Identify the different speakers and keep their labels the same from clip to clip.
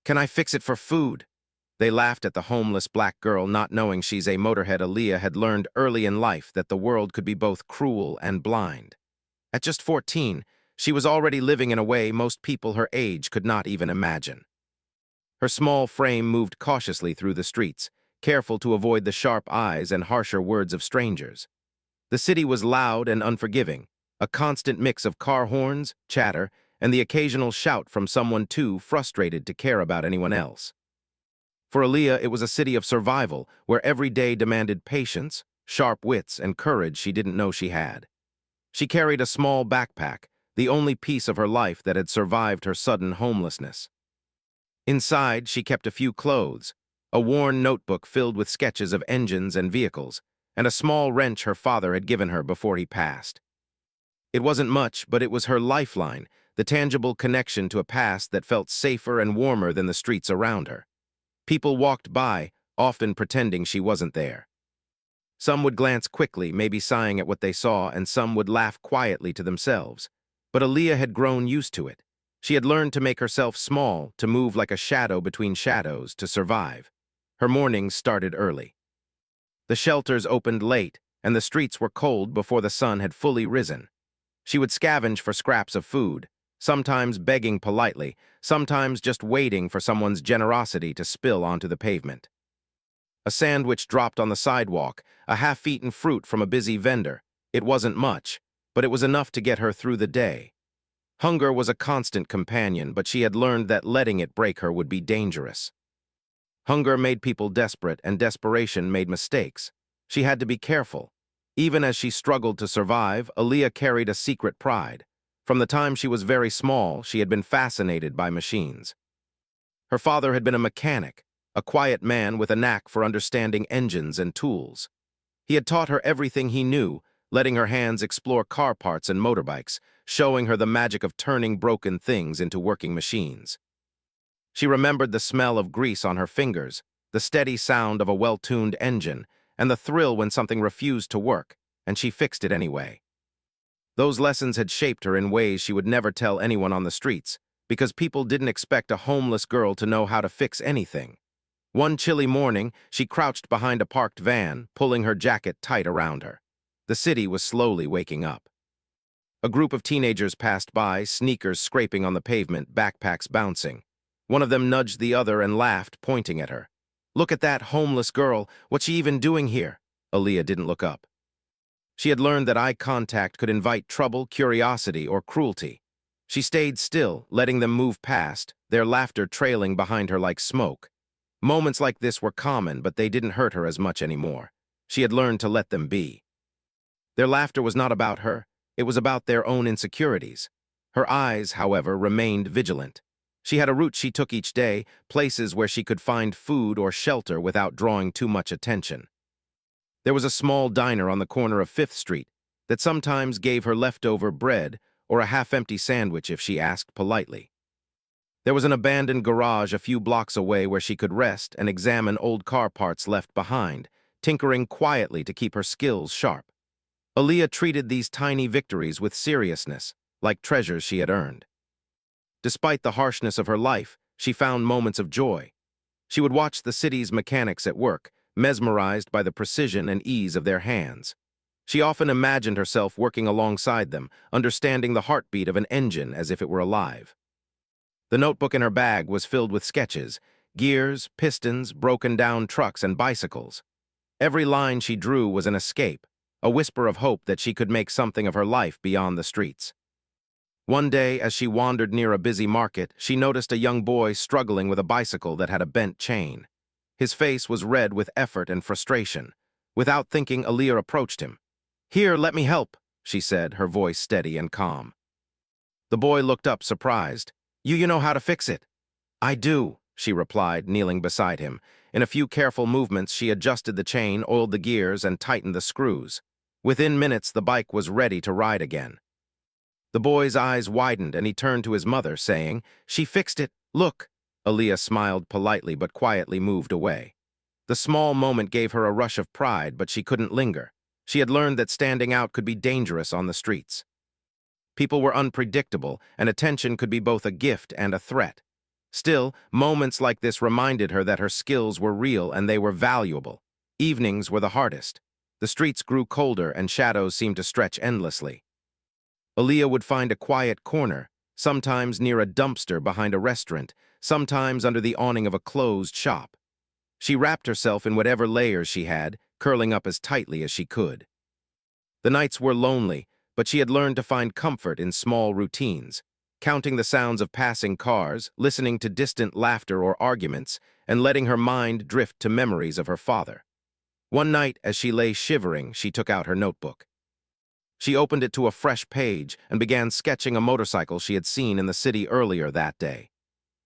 Speaker 1: Can I fix it for food? They laughed at the homeless black girl, not knowing she's a Motorhead. Aaliyah had learned early in life that the world could be both cruel and blind. At just 14, she was already living in a way most people her age could not even imagine. Her small frame moved cautiously through the streets, careful to avoid the sharp eyes and harsher words of strangers. The city was loud and unforgiving, a constant mix of car horns, chatter, and the occasional shout from someone too frustrated to care about anyone else. For Aaliyah, it was a city of survival, where every day demanded patience, sharp wits, and courage she didn't know she had. She carried a small backpack, the only piece of her life that had survived her sudden homelessness. Inside, she kept a few clothes, a worn notebook filled with sketches of engines and vehicles, and a small wrench her father had given her before he passed. It wasn't much, but it was her lifeline, the tangible connection to a past that felt safer and warmer than the streets around her. People walked by, often pretending she wasn't there. Some would glance quickly, maybe sighing at what they saw, and some would laugh quietly to themselves. But Aaliyah had grown used to it. She had learned to make herself small, to move like a shadow between shadows, to survive. Her mornings started early. The shelters opened late, and the streets were cold before the sun had fully risen. She would scavenge for scraps of food, sometimes begging politely, sometimes just waiting for someone's generosity to spill onto the pavement. A sandwich dropped on the sidewalk, a half-eaten fruit from a busy vendor. It wasn't much, but it was enough to get her through the day. Hunger was a constant companion, but she had learned that letting it break her would be dangerous. Hunger made people desperate, and desperation made mistakes. She had to be careful. Even as she struggled to survive, Aaliyah carried a secret pride. From the time she was very small, she had been fascinated by machines. Her father had been a mechanic, a quiet man with a knack for understanding engines and tools. He had taught her everything he knew, letting her hands explore car parts and motorbikes, showing her the magic of turning broken things into working machines. She remembered the smell of grease on her fingers, the steady sound of a well-tuned engine, and the thrill when something refused to work, and she fixed it anyway. Those lessons had shaped her in ways she would never tell anyone on the streets, because people didn't expect a homeless girl to know how to fix anything. One chilly morning, she crouched behind a parked van, pulling her jacket tight around her. The city was slowly waking up. A group of teenagers passed by, sneakers scraping on the pavement, backpacks bouncing. One of them nudged the other and laughed, pointing at her. "Look at that homeless girl. What's she even doing here?" Aaliyah didn't look up. She had learned that eye contact could invite trouble, curiosity, or cruelty. She stayed still, letting them move past, their laughter trailing behind her like smoke. Moments like this were common, but they didn't hurt her as much anymore. She had learned to let them be. Their laughter was not about her. It was about their own insecurities. Her eyes, however, remained vigilant. She had a route she took each day, places where she could find food or shelter without drawing too much attention. There was a small diner on the corner of 5th Street that sometimes gave her leftover bread or a half-empty sandwich if she asked politely. There was an abandoned garage a few blocks away where she could rest and examine old car parts left behind, tinkering quietly to keep her skills sharp. Aaliyah treated these tiny victories with seriousness, like treasures she had earned. Despite the harshness of her life, she found moments of joy. She would watch the city's mechanics at work, mesmerized by the precision and ease of their hands. She often imagined herself working alongside them, understanding the heartbeat of an engine as if it were alive. The notebook in her bag was filled with sketches, gears, pistons, broken-down trucks, and bicycles. Every line she drew was an escape, a whisper of hope that she could make something of her life beyond the streets. One day, as she wandered near a busy market, she noticed a young boy struggling with a bicycle that had a bent chain. His face was red with effort and frustration. Without thinking, Aaliyah approached him. "Here, let me help," she said, her voice steady and calm. The boy looked up, surprised. You know how to fix it." "I do," she replied, kneeling beside him. In a few careful movements, she adjusted the chain, oiled the gears, and tightened the screws. Within minutes, the bike was ready to ride again. The boy's eyes widened, and he turned to his mother, saying, "She fixed it. Look." Aaliyah smiled politely but quietly moved away. The small moment gave her a rush of pride, but she couldn't linger. She had learned that standing out could be dangerous on the streets. People were unpredictable, and attention could be both a gift and a threat. Still, moments like this reminded her that her skills were real and they were valuable. Evenings were the hardest. The streets grew colder and shadows seemed to stretch endlessly. Aaliyah would find a quiet corner, sometimes near a dumpster behind a restaurant, sometimes under the awning of a closed shop. She wrapped herself in whatever layers she had, curling up as tightly as she could. The nights were lonely, but she had learned to find comfort in small routines, counting the sounds of passing cars, listening to distant laughter or arguments, and letting her mind drift to memories of her father. One night, as she lay shivering, she took out her notebook. She opened it to a fresh page and began sketching a motorcycle she had seen in the city earlier that day.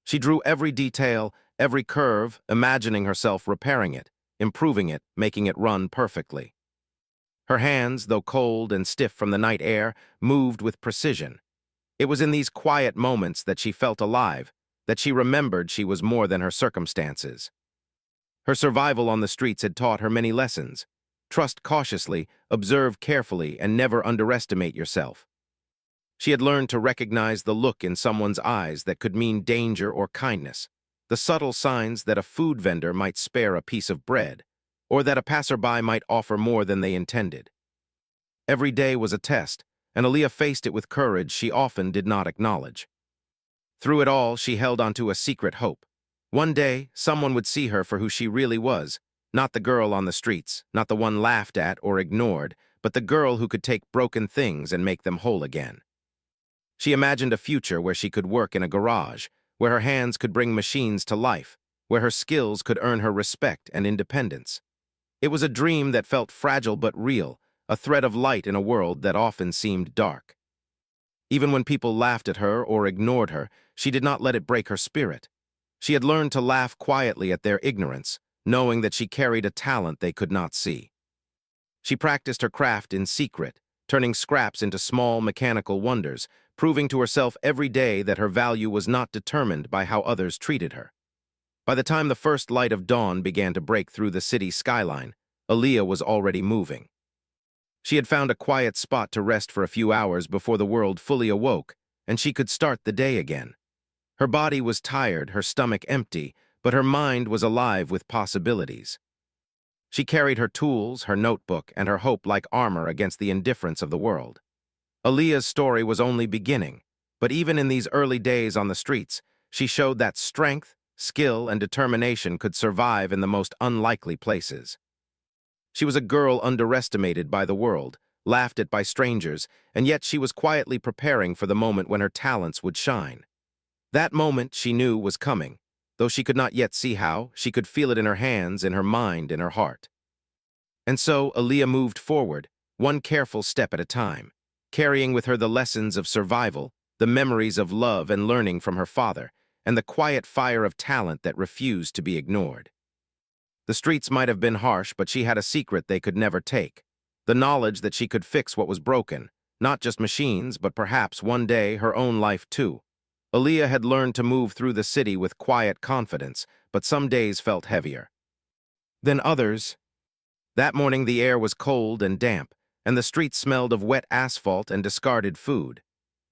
Speaker 1: She drew every detail, every curve, imagining herself repairing it, improving it, making it run perfectly. Her hands, though cold and stiff from the night air, moved with precision. It was in these quiet moments that she felt alive, that she remembered she was more than her circumstances. Her survival on the streets had taught her many lessons. Trust cautiously, observe carefully, and never underestimate yourself. She had learned to recognize the look in someone's eyes that could mean danger or kindness, the subtle signs that a food vendor might spare a piece of bread, or that a passerby might offer more than they intended. Every day was a test, and Aaliyah faced it with courage she often did not acknowledge. Through it all, she held onto a secret hope. One day, someone would see her for who she really was, not the girl on the streets, not the one laughed at or ignored, but the girl who could take broken things and make them whole again. She imagined a future where she could work in a garage, where her hands could bring machines to life, where her skills could earn her respect and independence. It was a dream that felt fragile but real, a thread of light in a world that often seemed dark. Even when people laughed at her or ignored her, she did not let it break her spirit. She had learned to laugh quietly at their ignorance, knowing that she carried a talent they could not see. She practiced her craft in secret, turning scraps into small mechanical wonders, proving to herself every day that her value was not determined by how others treated her. By the time the first light of dawn began to break through the city skyline, Aaliyah was already moving. She had found a quiet spot to rest for a few hours before the world fully awoke, and she could start the day again. Her body was tired, her stomach empty, but her mind was alive with possibilities. She carried her tools, her notebook, and her hope like armor against the indifference of the world. Aaliyah's story was only beginning, but even in these early days on the streets, she showed that strength, skill, and determination could survive in the most unlikely places. She was a girl underestimated by the world, laughed at by strangers, and yet she was quietly preparing for the moment when her talents would shine. That moment, she knew, was coming. Though she could not yet see how, she could feel it in her hands, in her mind, in her heart. And so, Aaliyah moved forward, one careful step at a time, carrying with her the lessons of survival, the memories of love and learning from her father, and the quiet fire of talent that refused to be ignored. The streets might have been harsh, but she had a secret they could never take, the knowledge that she could fix what was broken, not just machines, but perhaps one day her own life too. Aaliyah had learned to move through the city with quiet confidence, but some days felt heavier than others. That morning the air was cold and damp, and the streets smelled of wet asphalt and discarded food.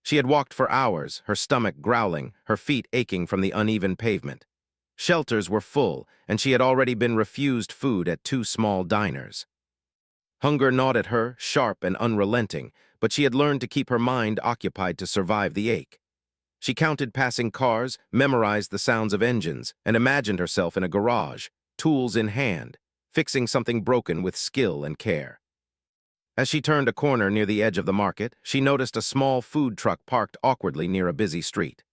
Speaker 1: She had walked for hours, her stomach growling, her feet aching from the uneven pavement. Shelters were full, and she had already been refused food at 2 small diners. Hunger gnawed at her, sharp and unrelenting, but she had learned to keep her mind occupied to survive the ache. She counted passing cars, memorized the sounds of engines, and imagined herself in a garage, tools in hand, fixing something broken with skill and care. As she turned a corner near the edge of the market, she noticed a small food truck parked awkwardly near a busy street.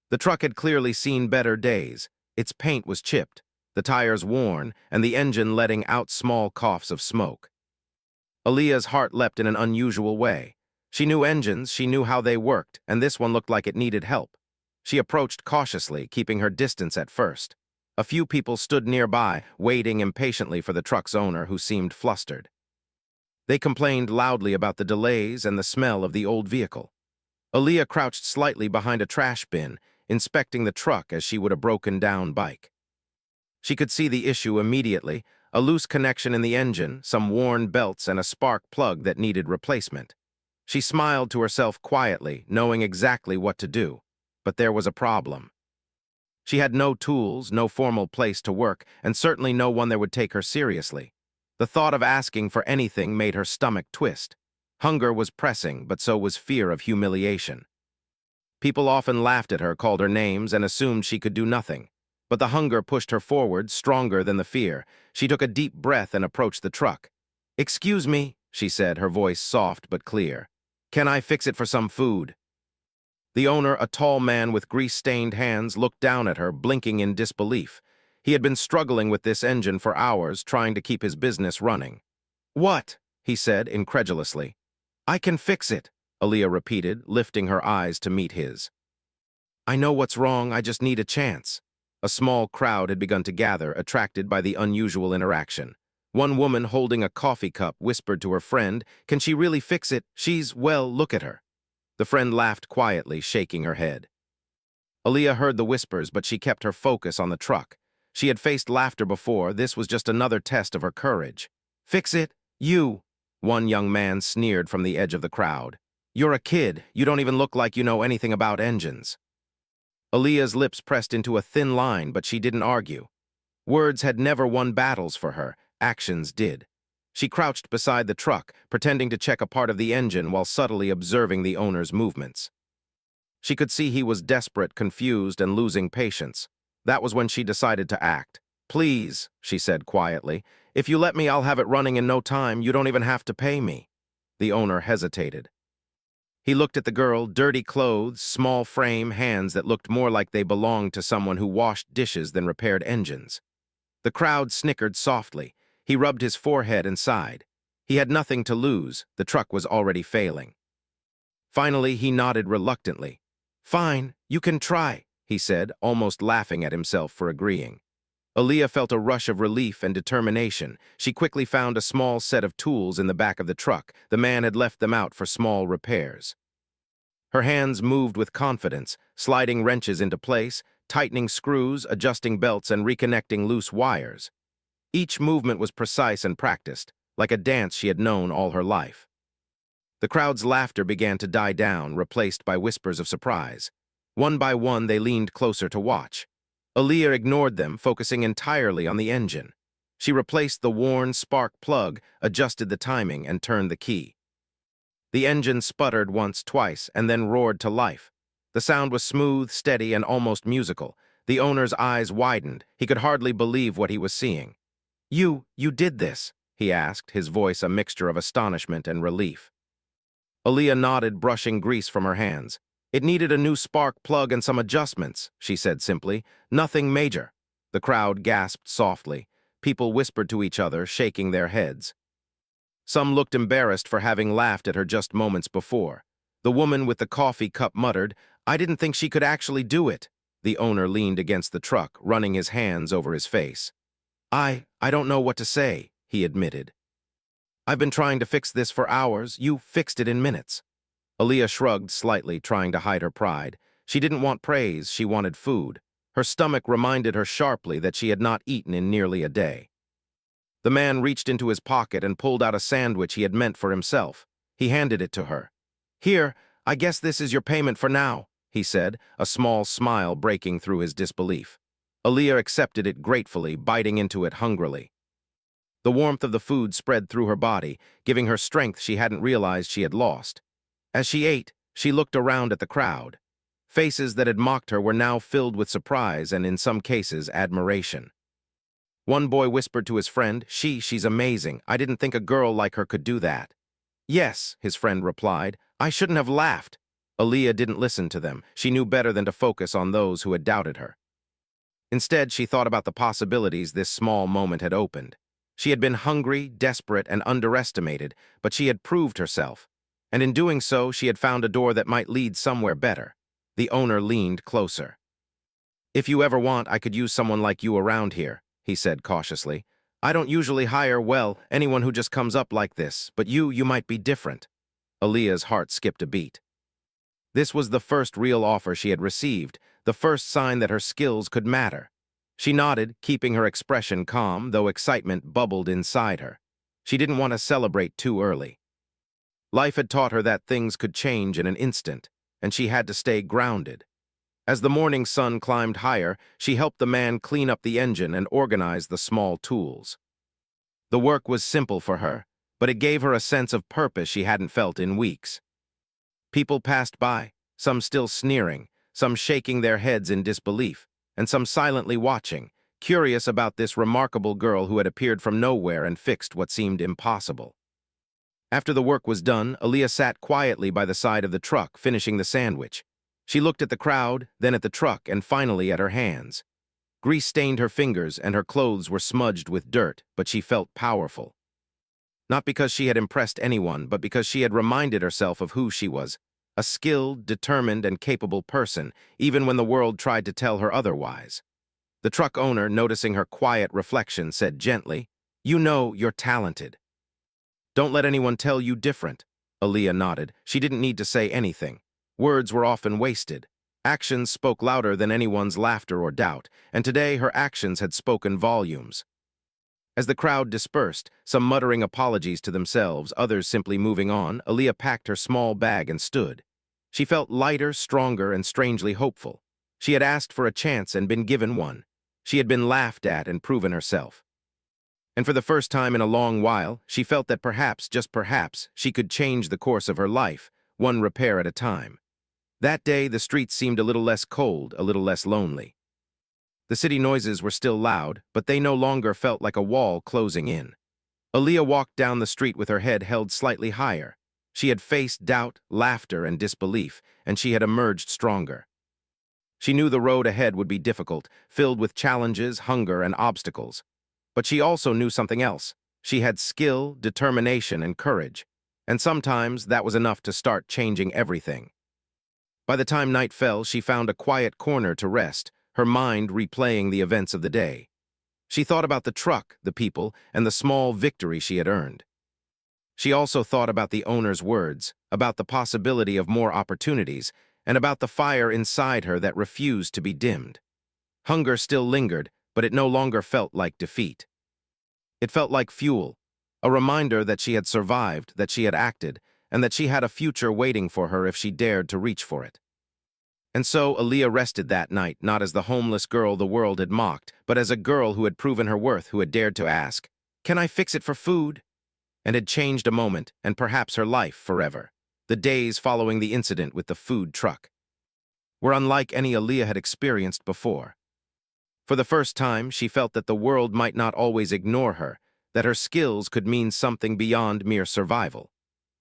Speaker 1: The truck had clearly seen better days. Its paint was chipped, the tires worn, and the engine letting out small coughs of smoke. Aaliyah's heart leapt in an unusual way. She knew engines, she knew how they worked, and this one looked like it needed help. She approached cautiously, keeping her distance at first. A few people stood nearby, waiting impatiently for the truck's owner, who seemed flustered. They complained loudly about the delays and the smell of the old vehicle. Aaliyah crouched slightly behind a trash bin, inspecting the truck as she would a broken-down bike. She could see the issue immediately, a loose connection in the engine, some worn belts, and a spark plug that needed replacement. She smiled to herself quietly, knowing exactly what to do. But there was a problem. She had no tools, no formal place to work, and certainly no one that would take her seriously. The thought of asking for anything made her stomach twist. Hunger was pressing, but so was fear of humiliation. People often laughed at her, called her names, and assumed she could do nothing. But the hunger pushed her forward, stronger than the fear. She took a deep breath and approached the truck. "Excuse me," she said, her voice soft but clear. "Can I fix it for some food?" The owner, a tall man with grease-stained hands, looked down at her, blinking in disbelief. He had been struggling with this engine for hours, trying to keep his business running. "What?" he said incredulously. "I can fix it," Aaliyah repeated, lifting her eyes to meet his. "I know what's wrong, I just need a chance." A small crowd had begun to gather, attracted by the unusual interaction. One woman holding a coffee cup whispered to her friend, "Can she really fix it? Well, look at her." The friend laughed quietly, shaking her head. Aaliyah heard the whispers, but she kept her focus on the truck. She had faced laughter before. This was just another test of her courage. "Fix it? You?" One young man sneered from the edge of the crowd. "You're a kid. You don't even look like you know anything about engines." Aaliyah's lips pressed into a thin line, but she didn't argue. Words had never won battles for her. Actions did. She crouched beside the truck, pretending to check a part of the engine while subtly observing the owner's movements. She could see he was desperate, confused, and losing patience. That was when she decided to act. "Please," she said quietly, "if you let me, I'll have it running in no time. You don't even have to pay me." The owner hesitated. He looked at the girl, dirty clothes, small frame, hands that looked more like they belonged to someone who washed dishes than repaired engines. The crowd snickered softly. He rubbed his forehead and sighed. He had nothing to lose. The truck was already failing. Finally, he nodded reluctantly. "Fine, you can try," he said, almost laughing at himself for agreeing. Aaliyah felt a rush of relief and determination. She quickly found a small set of tools in the back of the truck. The man had left them out for small repairs. Her hands moved with confidence, sliding wrenches into place, tightening screws, adjusting belts, and reconnecting loose wires. Each movement was precise and practiced, like a dance she had known all her life. The crowd's laughter began to die down, replaced by whispers of surprise. One by one, they leaned closer to watch. Aaliyah ignored them, focusing entirely on the engine. She replaced the worn spark plug, adjusted the timing, and turned the key. The engine sputtered once, twice, and then roared to life. The sound was smooth, steady, and almost musical. The owner's eyes widened. He could hardly believe what he was seeing. You did this?" he asked, his voice a mixture of astonishment and relief. Aaliyah nodded, brushing grease from her hands. "It needed a new spark plug and some adjustments," she said simply. "Nothing major." The crowd gasped softly. People whispered to each other, shaking their heads. Some looked embarrassed for having laughed at her just moments before. The woman with the coffee cup muttered, "I didn't think she could actually do it." The owner leaned against the truck, running his hands over his face. I don't know what to say," he admitted. "I've been trying to fix this for hours. You fixed it in minutes." Aaliyah shrugged slightly, trying to hide her pride. She didn't want praise, she wanted food. Her stomach reminded her sharply that she had not eaten in nearly a day. The man reached into his pocket and pulled out a sandwich he had meant for himself. He handed it to her. "Here, I guess this is your payment for now," he said, a small smile breaking through his disbelief. Aaliyah accepted it gratefully, biting into it hungrily. The warmth of the food spread through her body, giving her strength she hadn't realized she had lost. As she ate, she looked around at the crowd. Faces that had mocked her were now filled with surprise and, in some cases, admiration. One boy whispered to his friend, She's amazing. I didn't think a girl like her could do that." "Yes," his friend replied. "I shouldn't have laughed." Aaliyah didn't listen to them. She knew better than to focus on those who had doubted her. Instead, she thought about the possibilities this small moment had opened. She had been hungry, desperate, and underestimated, but she had proved herself. And in doing so, she had found a door that might lead somewhere better. The owner leaned closer. "If you ever want, I could use someone like you around here," he said cautiously. "I don't usually hire, anyone who just comes up like this, but you might be different." Aaliyah's heart skipped a beat. This was the first real offer she had received, the first sign that her skills could matter. She nodded, keeping her expression calm, though excitement bubbled inside her. She didn't want to celebrate too early. Life had taught her that things could change in an instant, and she had to stay grounded. As the morning sun climbed higher, she helped the man clean up the engine and organize the small tools. The work was simple for her, but it gave her a sense of purpose she hadn't felt in weeks. People passed by, some still sneering, some shaking their heads in disbelief, and some silently watching, curious about this remarkable girl who had appeared from nowhere and fixed what seemed impossible. After the work was done, Aaliyah sat quietly by the side of the truck, finishing the sandwich. She looked at the crowd, then at the truck, and finally at her hands. Grease stained her fingers, and her clothes were smudged with dirt, but she felt powerful. Not because she had impressed anyone, but because she had reminded herself of who she was, a skilled, determined, and capable person, even when the world tried to tell her otherwise. The truck owner, noticing her quiet reflection, said gently, "You know you're talented. Don't let anyone tell you different." Aaliyah nodded. She didn't need to say anything. Words were often wasted. Actions spoke louder than anyone's laughter or doubt, and today her actions had spoken volumes. As the crowd dispersed, some muttering apologies to themselves, others simply moving on, Aaliyah packed her small bag and stood. She felt lighter, stronger, and strangely hopeful. She had asked for a chance and been given one. She had been laughed at and proven herself. And for the first time in a long while, she felt that perhaps, just perhaps, she could change the course of her life, one repair at a time. That day, the streets seemed a little less cold, a little less lonely. The city noises were still loud, but they no longer felt like a wall closing in. Aaliyah walked down the street with her head held slightly higher. She had faced doubt, laughter, and disbelief, and she had emerged stronger. She knew the road ahead would be difficult, filled with challenges, hunger, and obstacles. But she also knew something else. She had skill, determination, and courage. And sometimes that was enough to start changing everything. By the time night fell, she found a quiet corner to rest, her mind replaying the events of the day. She thought about the truck, the people, and the small victory she had earned. She also thought about the owner's words, about the possibility of more opportunities, and about the fire inside her that refused to be dimmed. Hunger still lingered, but it no longer felt like defeat. It felt like fuel, a reminder that she had survived, that she had acted, and that she had a future waiting for her if she dared to reach for it. And so Aaliyah rested that night, not as the homeless girl the world had mocked, but as a girl who had proven her worth, who had dared to ask, "Can I fix it for food?" and had changed a moment, and perhaps her life forever. The days following the incident with the food truck were unlike any Aaliyah had experienced before. For the first time, she felt that the world might not always ignore her, that her skills could mean something beyond mere survival.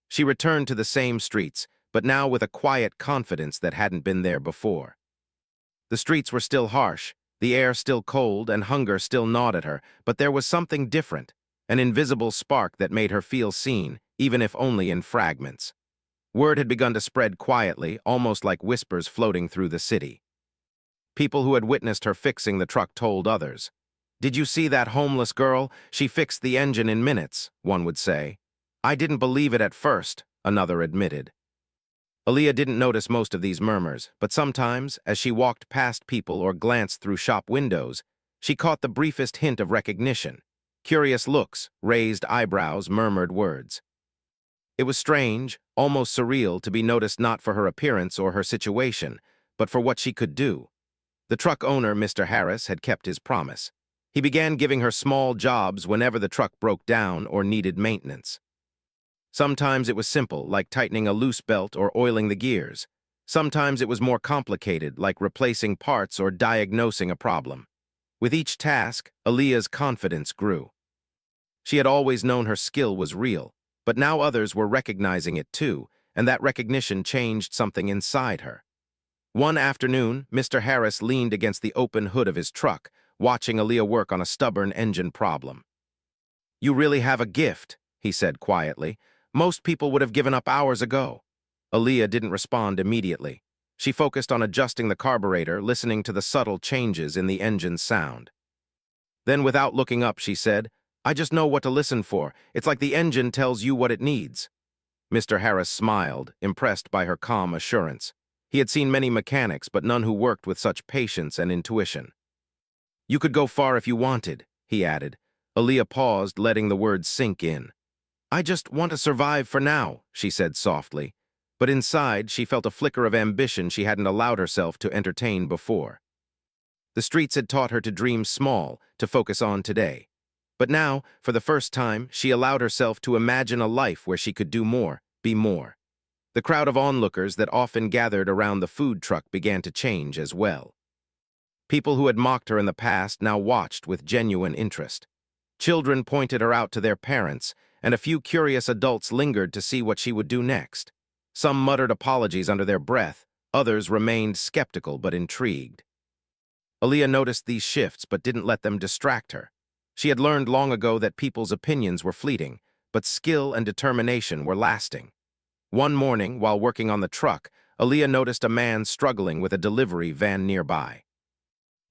Speaker 1: She returned to the same streets, but now with a quiet confidence that hadn't been there before. The streets were still harsh, the air still cold, and hunger still gnawed at her, but there was something different, an invisible spark that made her feel seen, even if only in fragments. Word had begun to spread quietly, almost like whispers floating through the city. People who had witnessed her fixing the truck told others. "Did you see that homeless girl? She fixed the engine in minutes," one would say. "I didn't believe it at first," another admitted. Aaliyah didn't notice most of these murmurs, but sometimes, as she walked past people or glanced through shop windows, she caught the briefest hint of recognition. Curious looks, raised eyebrows, murmured words. It was strange, almost surreal, to be noticed not for her appearance or her situation, but for what she could do. The truck owner, Mr. Harris, had kept his promise. He began giving her small jobs whenever the truck broke down or needed maintenance. Sometimes it was simple, like tightening a loose belt or oiling the gears. Sometimes it was more complicated, like replacing parts or diagnosing a problem. With each task, Aaliyah's confidence grew. She had always known her skill was real, but now others were recognizing it too, and that recognition changed something inside her. One afternoon, Mr. Harris leaned against the open hood of his truck, watching Aaliyah work on a stubborn engine problem. "You really have a gift," he said quietly. "Most people would have given up hours ago." Aaliyah didn't respond immediately. She focused on adjusting the carburetor, listening to the subtle changes in the engine's sound. Then, without looking up, she said, "I just know what to listen for. It's like the engine tells you what it needs." Mr. Harris smiled, impressed by her calm assurance. He had seen many mechanics, but none who worked with such patience and intuition. "You could go far if you wanted," he added. Aaliyah paused, letting the words sink in. "I just want to survive for now," she said softly. But inside, she felt a flicker of ambition she hadn't allowed herself to entertain before. The streets had taught her to dream small, to focus on today. But now, for the first time, she allowed herself to imagine a life where she could do more, be more. The crowd of onlookers that often gathered around the food truck began to change as well. People who had mocked her in the past now watched with genuine interest. Children pointed her out to their parents, and a few curious adults lingered to see what she would do next. Some muttered apologies under their breath, others remained skeptical but intrigued. Aaliyah noticed these shifts but didn't let them distract her. She had learned long ago that people's opinions were fleeting, but skill and determination were lasting. One morning, while working on the truck, Aaliyah noticed a man struggling with a delivery van nearby.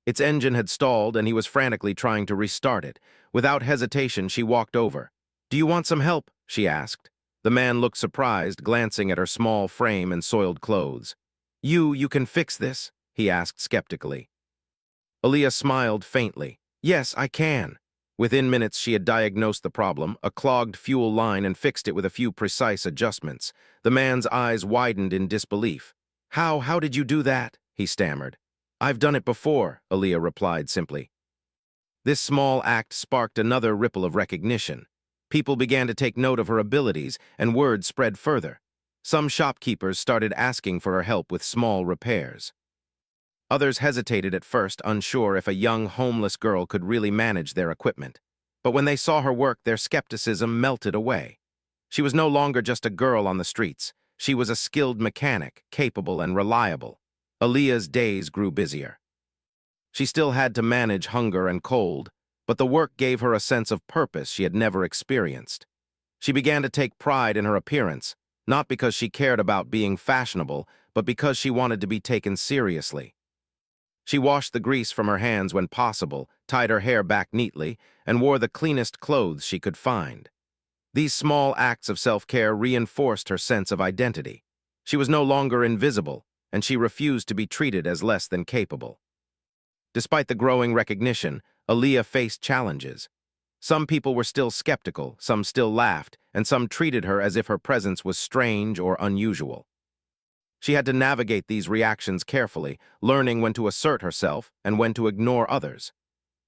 Speaker 1: Its engine had stalled and he was frantically trying to restart it. Without hesitation, she walked over. "Do you want some help?" she asked. The man looked surprised, glancing at her small frame and soiled clothes. You can fix this?" he asked skeptically. Aaliyah smiled faintly. "Yes, I can." Within minutes, she had diagnosed the problem, a clogged fuel line, and fixed it with a few precise adjustments. The man's eyes widened in disbelief. How did you do that?" he stammered. "I've done it before," Aaliyah replied simply. This small act sparked another ripple of recognition. People began to take note of her abilities, and word spread further. Some shopkeepers started asking for her help with small repairs. Others hesitated at first, unsure if a young homeless girl could really manage their equipment. But when they saw her work, their skepticism melted away. She was no longer just a girl on the streets. She was a skilled mechanic, capable and reliable. Aaliyah's days grew busier. She still had to manage hunger and cold, but the work gave her a sense of purpose she had never experienced. She began to take pride in her appearance, not because she cared about being fashionable, but because she wanted to be taken seriously. She washed the grease from her hands when possible, tied her hair back neatly, and wore the cleanest clothes she could find. These small acts of self-care reinforced her sense of identity. She was no longer invisible, and she refused to be treated as less than capable. Despite the growing recognition, Aaliyah faced challenges. Some people were still skeptical, some still laughed, and some treated her as if her presence was strange or unusual. She had to navigate these reactions carefully, learning when to assert herself and when to ignore others.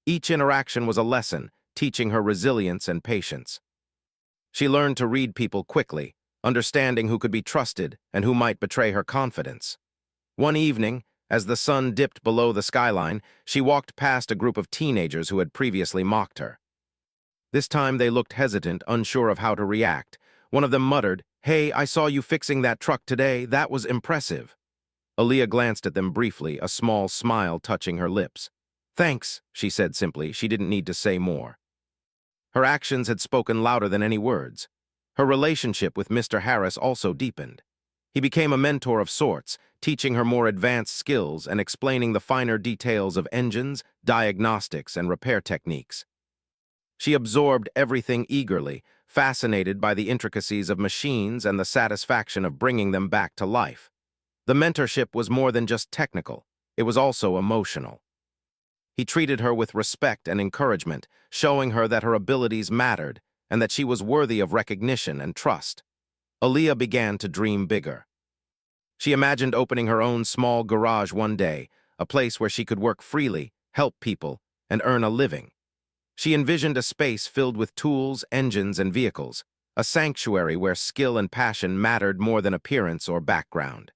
Speaker 1: Each interaction was a lesson, teaching her resilience and patience. She learned to read people quickly, understanding who could be trusted and who might betray her confidence. One evening, as the sun dipped below the skyline, she walked past a group of teenagers who had previously mocked her. This time they looked hesitant, unsure of how to react. One of them muttered, "Hey, I saw you fixing that truck today. That was impressive." Aaliyah glanced at them briefly, a small smile touching her lips. "Thanks," she said simply. She didn't need to say more. Her actions had spoken louder than any words. Her relationship with Mr. Harris also deepened. He became a mentor of sorts, teaching her more advanced skills and explaining the finer details of engines, diagnostics, and repair techniques. She absorbed everything eagerly, fascinated by the intricacies of machines and the satisfaction of bringing them back to life. The mentorship was more than just technical, it was also emotional. He treated her with respect and encouragement, showing her that her abilities mattered and that she was worthy of recognition and trust. Aaliyah began to dream bigger. She imagined opening her own small garage one day, a place where she could work freely, help people, and earn a living. She envisioned a space filled with tools, engines, and vehicles, a sanctuary where skill and passion mattered more than appearance or background.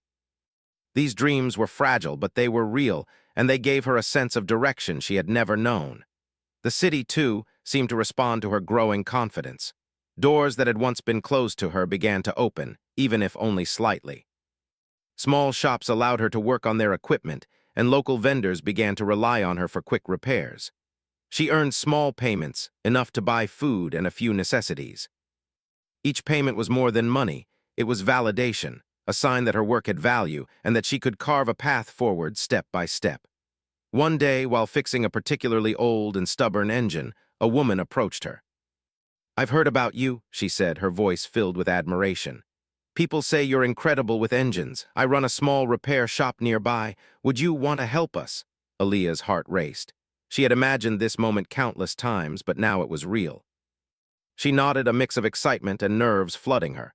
Speaker 1: These dreams were fragile, but they were real, and they gave her a sense of direction she had never known. The city, too, seemed to respond to her growing confidence. Doors that had once been closed to her began to open, even if only slightly. Small shops allowed her to work on their equipment, and local vendors began to rely on her for quick repairs. She earned small payments, enough to buy food and a few necessities. Each payment was more than money. It was validation, a sign that her work had value and that she could carve a path forward step by step. One day, while fixing a particularly old and stubborn engine, a woman approached her. "I've heard about you," she said, her voice filled with admiration. "People say you're incredible with engines. I run a small repair shop nearby. Would you want to help us?" Aaliyah's heart raced. She had imagined this moment countless times, but now it was real. She nodded, a mix of excitement and nerves flooding her.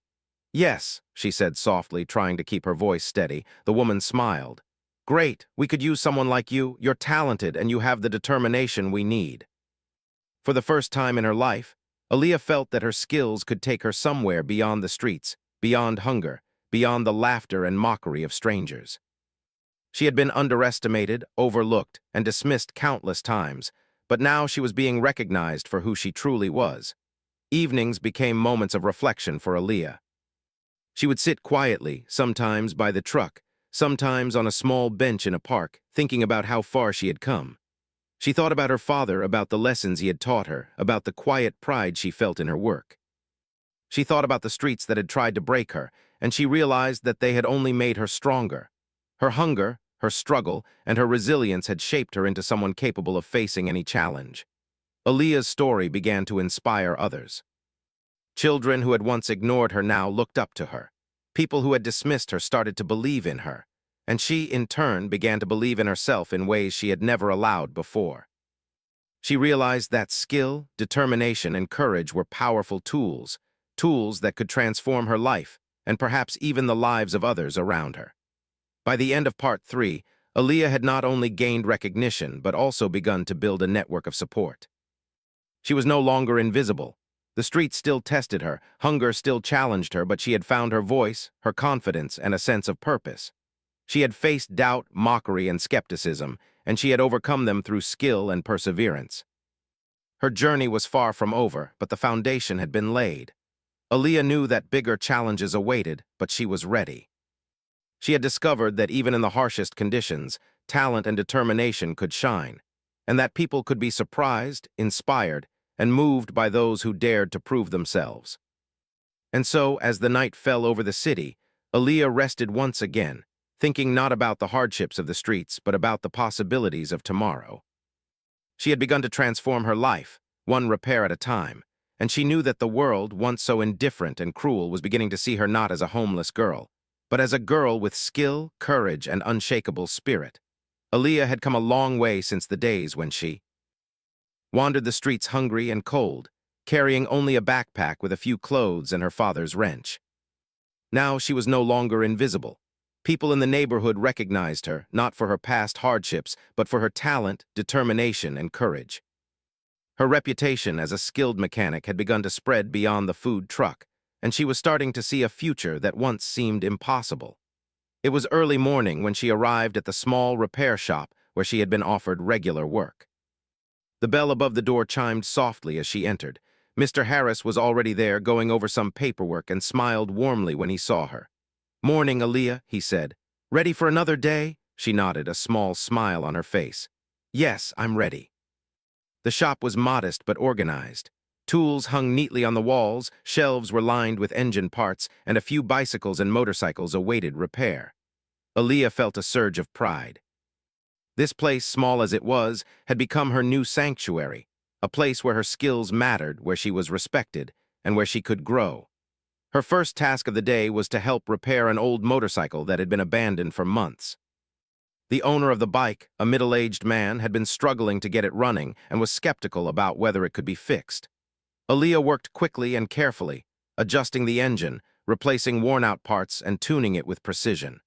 Speaker 1: Yes, she said softly, trying to keep her voice steady. The woman smiled. Great, we could use someone like you. You're talented and you have the determination we need. For the first time in her life, Aaliyah felt that her skills could take her somewhere beyond the streets, beyond hunger, beyond the laughter and mockery of strangers. She had been underestimated, overlooked, and dismissed countless times, but now she was being recognized for who she truly was. Evenings became moments of reflection for Aaliyah. She would sit quietly, sometimes by the truck, sometimes on a small bench in a park, thinking about how far she had come. She thought about her father, about the lessons he had taught her, about the quiet pride she felt in her work. She thought about the streets that had tried to break her, and she realized that they had only made her stronger. Her hunger, her struggle, and her resilience had shaped her into someone capable of facing any challenge. Aaliyah's story began to inspire others. Children who had once ignored her now looked up to her. People who had dismissed her started to believe in her, and she, in turn, began to believe in herself in ways she had never allowed before. She realized that skill, determination, and courage were powerful tools, tools that could transform her life, and perhaps even the lives of others around her. By the end of Part 3, Aaliyah had not only gained recognition, but also begun to build a network of support. She was no longer invisible. The streets still tested her, hunger still challenged her, but she had found her voice, her confidence, and a sense of purpose. She had faced doubt, mockery, and skepticism, and she had overcome them through skill and perseverance. Her journey was far from over, but the foundation had been laid. Aaliyah knew that bigger challenges awaited, but she was ready. She had discovered that even in the harshest conditions, talent and determination could shine, and that people could be surprised, inspired, and moved by those who dared to prove themselves. And so, as the night fell over the city, Aaliyah rested once again, thinking not about the hardships of the streets, but about the possibilities of tomorrow. She had begun to transform her life, one repair at a time, and she knew that the world, once so indifferent and cruel, was beginning to see her not as a homeless girl, but as a girl with skill, courage, and unshakable spirit. Aaliyah had come a long way since the days when she wandered the streets hungry and cold, carrying only a backpack with a few clothes and her father's wrench. Now she was no longer invisible. People in the neighborhood recognized her, not for her past hardships, but for her talent, determination, and courage. Her reputation as a skilled mechanic had begun to spread beyond the food truck, and she was starting to see a future that once seemed impossible. It was early morning when she arrived at the small repair shop where she had been offered regular work. The bell above the door chimed softly as she entered. Mr. Harris was already there going over some paperwork and smiled warmly when he saw her. "Morning, Aaliyah," he said. "Ready for another day?" She nodded, a small smile on her face. "Yes, I'm ready." The shop was modest but organized. Tools hung neatly on the walls, shelves were lined with engine parts, and a few bicycles and motorcycles awaited repair. Aaliyah felt a surge of pride. This place, small as it was, had become her new sanctuary, a place where her skills mattered, where she was respected, and where she could grow. Her first task of the day was to help repair an old motorcycle that had been abandoned for months. The owner of the bike, a middle-aged man, had been struggling to get it running and was skeptical about whether it could be fixed. Aaliyah worked quickly and carefully, adjusting the engine, replacing worn-out parts, and tuning it with precision.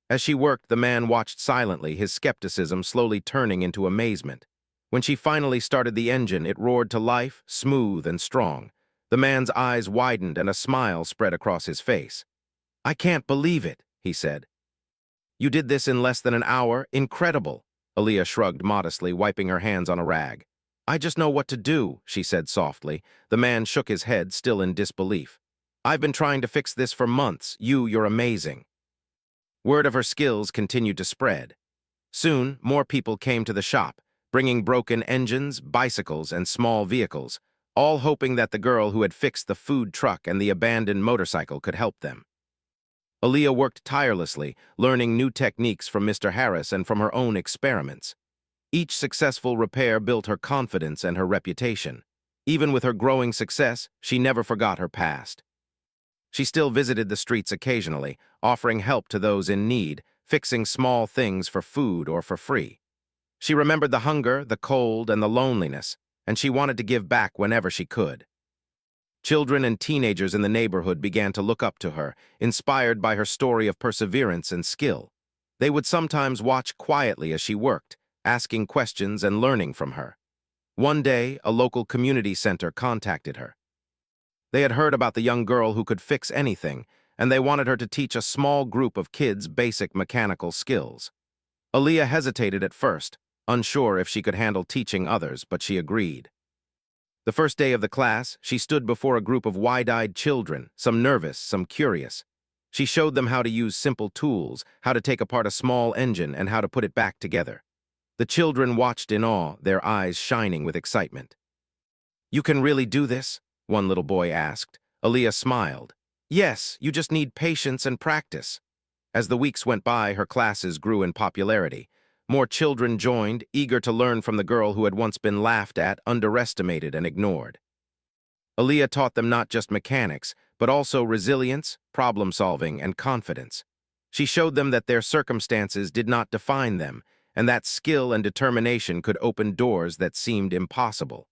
Speaker 1: As she worked, the man watched silently, his skepticism slowly turning into amazement. When she finally started the engine, it roared to life, smooth and strong. The man's eyes widened and a smile spread across his face. "I can't believe it," he said. "You did this in less than an hour? Incredible." Aaliyah shrugged modestly, wiping her hands on a rag. "I just know what to do," she said softly. The man shook his head, still in disbelief. "I've been trying to fix this for months. You're amazing." Word of her skills continued to spread. Soon, more people came to the shop, bringing broken engines, bicycles, and small vehicles, all hoping that the girl who had fixed the food truck and the abandoned motorcycle could help them. Aaliyah worked tirelessly, learning new techniques from Mr. Harris and from her own experiments. Each successful repair built her confidence and her reputation. Even with her growing success, she never forgot her past. She still visited the streets occasionally, offering help to those in need, fixing small things for food or for free. She remembered the hunger, the cold, and the loneliness, and she wanted to give back whenever she could. Children and teenagers in the neighborhood began to look up to her, inspired by her story of perseverance and skill. They would sometimes watch quietly as she worked, asking questions and learning from her. One day, a local community center contacted her. They had heard about the young girl who could fix anything, and they wanted her to teach a small group of kids basic mechanical skills. Aaliyah hesitated at first, unsure if she could handle teaching others, but she agreed. The first day of the class, she stood before a group of wide-eyed children, some nervous, some curious. She showed them how to use simple tools, how to take apart a small engine, and how to put it back together. The children watched in awe, their eyes shining with excitement. "You can really do this?" one little boy asked. Aaliyah smiled. "Yes, you just need patience and practice." As the weeks went by, her classes grew in popularity. More children joined, eager to learn from the girl who had once been laughed at, underestimated, and ignored. Aaliyah taught them not just mechanics, but also resilience, problem-solving, and confidence. She showed them that their circumstances did not define them, and that skill and determination could open doors that seemed impossible.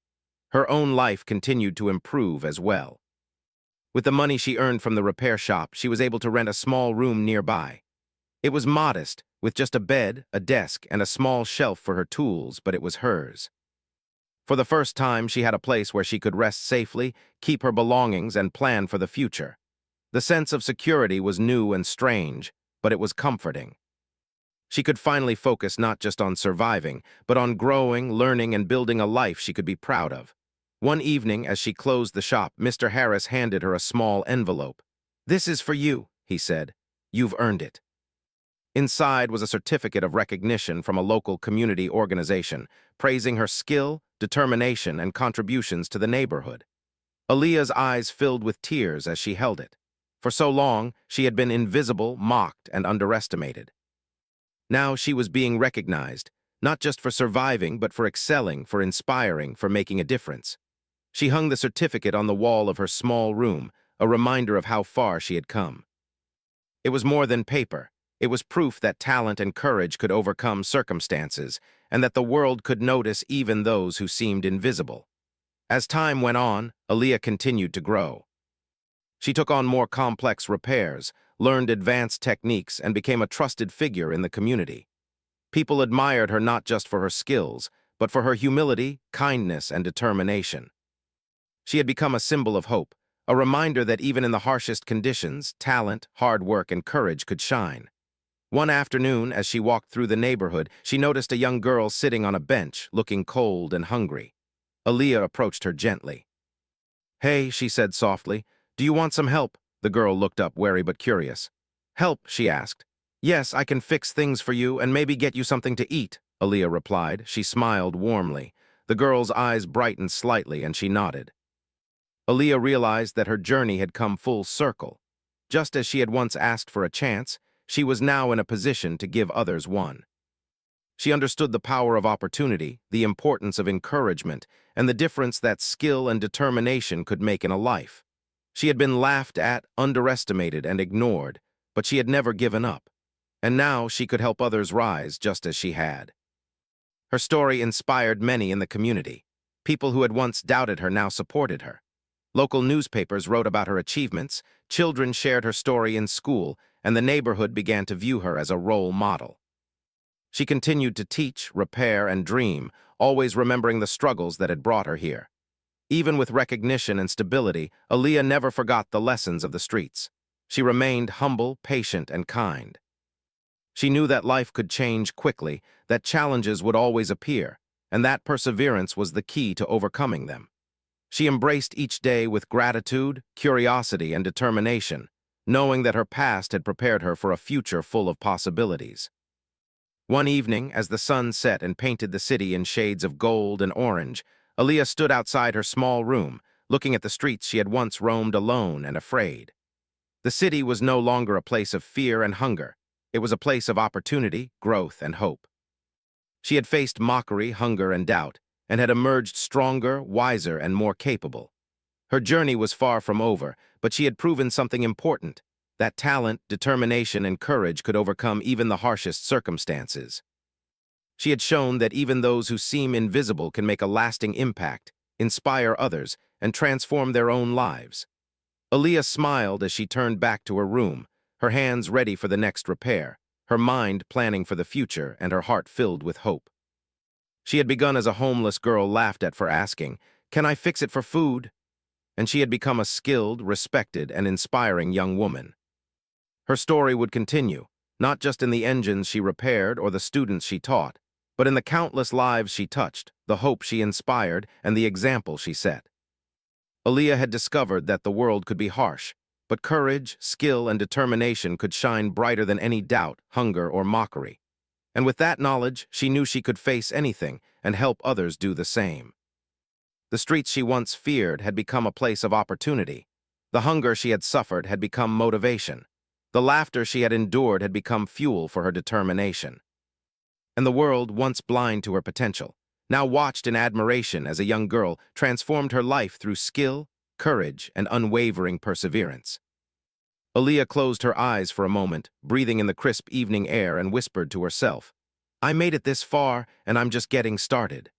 Speaker 1: Her own life continued to improve as well. With the money she earned from the repair shop, she was able to rent a small room nearby. It was modest, with just a bed, a desk, and a small shelf for her tools, but it was hers. For the first time, she had a place where she could rest safely, keep her belongings, and plan for the future. The sense of security was new and strange, but it was comforting. She could finally focus not just on surviving, but on growing, learning, and building a life she could be proud of. One evening, as she closed the shop, Mr. Harris handed her a small envelope. "This is for you," he said. "You've earned it." Inside was a certificate of recognition from a local community organization, praising her skill, determination, and contributions to the neighborhood. Aaliyah's eyes filled with tears as she held it. For so long, she had been invisible, mocked, and underestimated. Now she was being recognized, not just for surviving, but for excelling, for inspiring, for making a difference. She hung the certificate on the wall of her small room, a reminder of how far she had come. It was more than paper. It was proof that talent and courage could overcome circumstances, and that the world could notice even those who seemed invisible. As time went on, Aaliyah continued to grow. She took on more complex repairs, learned advanced techniques, and became a trusted figure in the community. People admired her not just for her skills, but for her humility, kindness, and determination. She had become a symbol of hope, a reminder that even in the harshest conditions, talent, hard work, and courage could shine. One afternoon, as she walked through the neighborhood, she noticed a young girl sitting on a bench, looking cold and hungry. Aaliyah approached her gently. "Hey," she said softly, "do you want some help?" The girl looked up, wary but curious. "Help?" she asked. "Yes, I can fix things for you and maybe get you something to eat," Aaliyah replied. She smiled warmly. The girl's eyes brightened slightly, and she nodded. Aaliyah realized that her journey had come full circle. Just as she had once asked for a chance, she was now in a position to give others one. She understood the power of opportunity, the importance of encouragement, and the difference that skill and determination could make in a life. She had been laughed at, underestimated, and ignored, but she had never given up. And now she could help others rise just as she had. Her story inspired many in the community. People who had once doubted her now supported her. Local newspapers wrote about her achievements, children shared her story in school, and the neighborhood began to view her as a role model. She continued to teach, repair, and dream, always remembering the struggles that had brought her here. Even with recognition and stability, Aaliyah never forgot the lessons of the streets. She remained humble, patient, and kind. She knew that life could change quickly, that challenges would always appear, and that perseverance was the key to overcoming them. She embraced each day with gratitude, curiosity, and determination, knowing that her past had prepared her for a future full of possibilities. One evening, as the sun set and painted the city in shades of gold and orange, Aaliyah stood outside her small room, looking at the streets she had once roamed alone and afraid. The city was no longer a place of fear and hunger. It was a place of opportunity, growth, and hope. She had faced mockery, hunger, and doubt, and had emerged stronger, wiser, and more capable. Her journey was far from over, but she had proven something important, that talent, determination, and courage could overcome even the harshest circumstances. She had shown that even those who seem invisible can make a lasting impact, inspire others, and transform their own lives. Aaliyah smiled as she turned back to her room, her hands ready for the next repair, her mind planning for the future and her heart filled with hope. She had begun as a homeless girl laughed at for asking, "Can I fix it for food?" And she had become a skilled, respected, and inspiring young woman. Her story would continue, not just in the engines she repaired or the students she taught, but in the countless lives she touched, the hope she inspired, and the example she set. Aaliyah had discovered that the world could be harsh, but courage, skill, and determination could shine brighter than any doubt, hunger, or mockery. And with that knowledge, she knew she could face anything and help others do the same. The streets she once feared had become a place of opportunity. The hunger she had suffered had become motivation. The laughter she had endured had become fuel for her determination. And the world, once blind to her potential, now watched in admiration as a young girl transformed her life through skill, courage, and unwavering perseverance. Aaliyah closed her eyes for a moment, breathing in the crisp evening air, and whispered to herself, "I made it this far, and I'm just getting started."